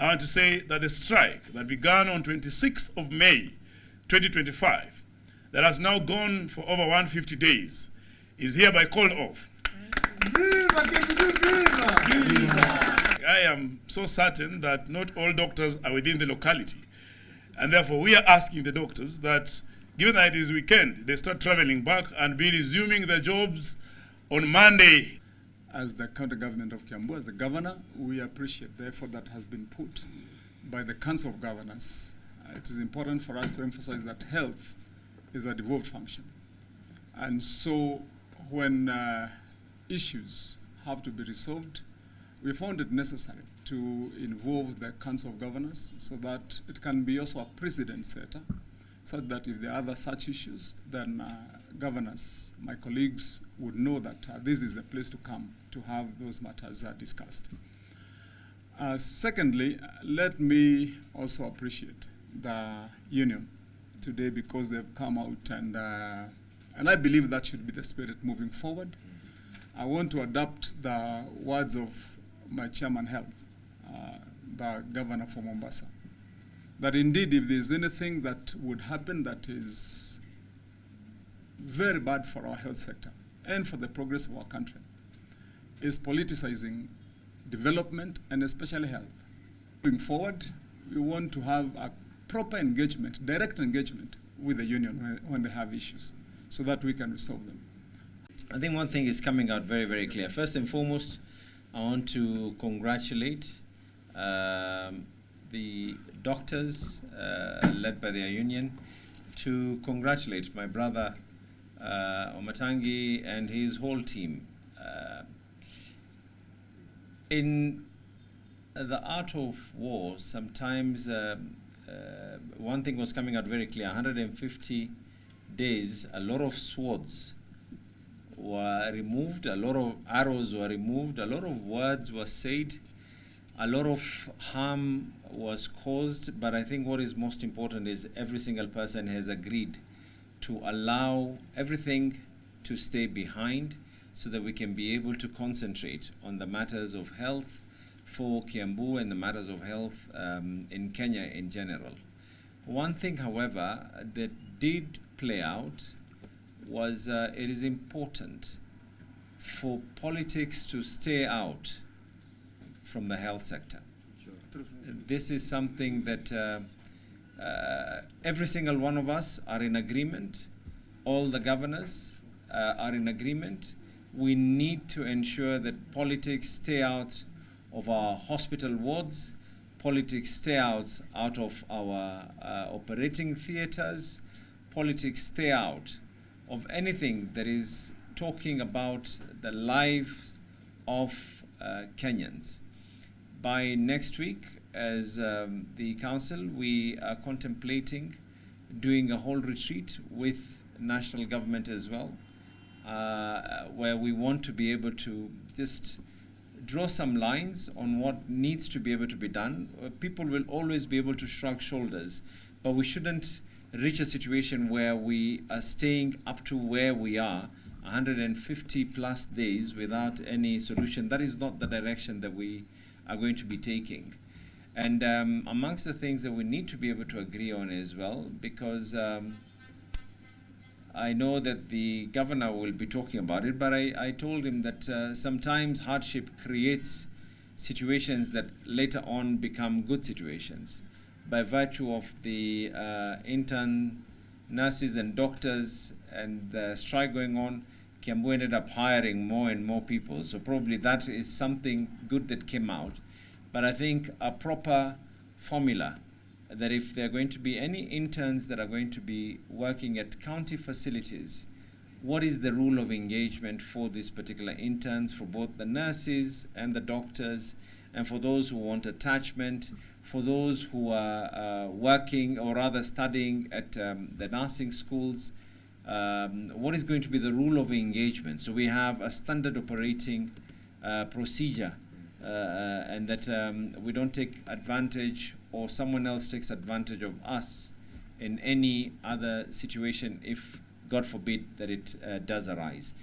I want to say that the strike that began on 26th of May 2025, that has now gone for over 150 days, is hereby called off. I am so certain that not all doctors are within the locality. And therefore, we are asking the doctors that, given that it is weekend, they start traveling back and be resuming their jobs on Monday. As the county government of Kiambu, as the governor, we appreciate the effort that has been put by the Council of Governors. It is important for us to emphasize that health is a devolved function. And so when issues have to be resolved, we found it necessary to involve the Council of Governors so that it can be also a precedent setter, so that if there are other such issues, then governors, my colleagues, would know that this is the place to come to have those matters discussed. Secondly, let me also appreciate the union today because they've come out and I believe that should be the spirit moving forward. I want to adapt the words of my chairman health, the governor for Mombasa, that indeed if there's anything that would happen that is very bad for our health sector and for the progress of our country, is politicizing development and especially health. Moving forward, we want to have a proper engagement, direct engagement with the union when they have issues so that we can resolve them. I think one thing is coming out very, very clear. First and foremost, I want to congratulate the doctors led by their union, to congratulate my brother Omatangi and his whole team. In the art of war, sometimes one thing was coming out very clear: 150 days, a lot of swords were removed, a lot of arrows were removed, a lot of words were said, a lot of harm was caused, but I think what is most important is every single person has agreed to allow everything to stay behind so that we can be able to concentrate on the matters of health for Kiambu and the matters of health in Kenya in general. One thing, however, that did play out was it is important for politics to stay out from the health sector. Sure. This is something that every single one of us are in agreement. All the governors are in agreement. We need to ensure that politics stay out of our hospital wards, politics stay out of our operating theaters, politics stay out of anything that is talking about the lives of Kenyans. By next week, as the council, we are contemplating doing a whole retreat with national government as well, where we want to be able to just draw some lines on what needs to be able to be done. People will always be able to shrug shoulders, but we shouldn't reach a situation where we are staying up to where we are 150 plus days without any solution. That is not the direction that we are going to be taking. And amongst the things that we need to be able to agree on as well, because I know that the governor will be talking about it, but I told him that sometimes hardship creates situations that later on become good situations. By virtue of the intern nurses and doctors and the strike going on, Kiambu ended up hiring more and more people. So probably that is something good that came out. But I think a proper formula that if there are going to be any interns that are going to be working at county facilities, what is the rule of engagement for these particular interns, for both the nurses and the doctors, and for those who want attachment, for those who are working or rather studying at the nursing schools, what is going to be the rule of engagement? So we have a standard operating procedure and that we don't take advantage or someone else takes advantage of us in any other situation if, God forbid, that it does arise.